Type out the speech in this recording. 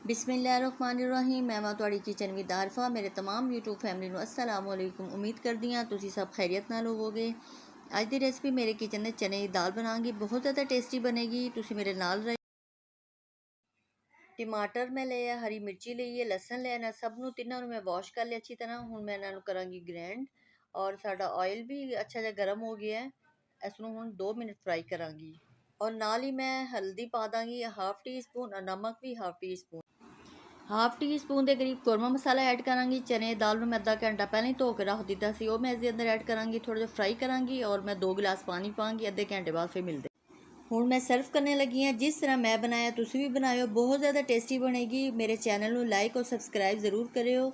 बिस्मिल्लाहिर्रहमानिर्रहीम। मैं तुहाड़ी kitchen with Arfa. मेरे तमाम यूट्यूब फैमिली नूं अस्सलाम वालेकुम। उम्मीद करदी हां तुसीं सब खैरियत नाल होवोगे। अज दी रेसिपी मेरे किचन दे चने दी दाल बनांगी, बहुत ज़्यादा टेस्टी बनेगी। तुसीं मेरे नाल रहे। टमाटर मैं लिया, हरी मिर्ची ली है, लसन लेना, सब नूं तिन्हां नूं मैं वॉश कर लिया अच्छी तरह। हुण मैं इन्हां नूं करांगी ग्रैंड और साडा ऑयल भी अच्छा जिहा गर्म हो गया है। इस नूं हुण 2 मिनट फ्राई करांगी और नाल ही मैं हल्दी पा दांगी हाफ टी स्पून और नमक भी हाफ टी स्पून के करीब कौरमा मसाला ऐड करांगी। चने की दाल में मैं अद्धा घंटा पहले ही धो के रख दिता सी, वो मैं इसके अंदर ऐड करांगी। थोड़ा जिहा फ्राई करांगी और मैं 2 गिलास पानी पाऊंगी। अद्धे घंटे बाद फिर मिलते हुण मैं सर्व करने लगी हाँ। जिस तरह मैं बनाया तुसीं भी बनाओ, बहुत ज़्यादा टेस्टी बनेगी। मेरे चैनल को लाइक और सबसक्राइब ज़रूर करियो।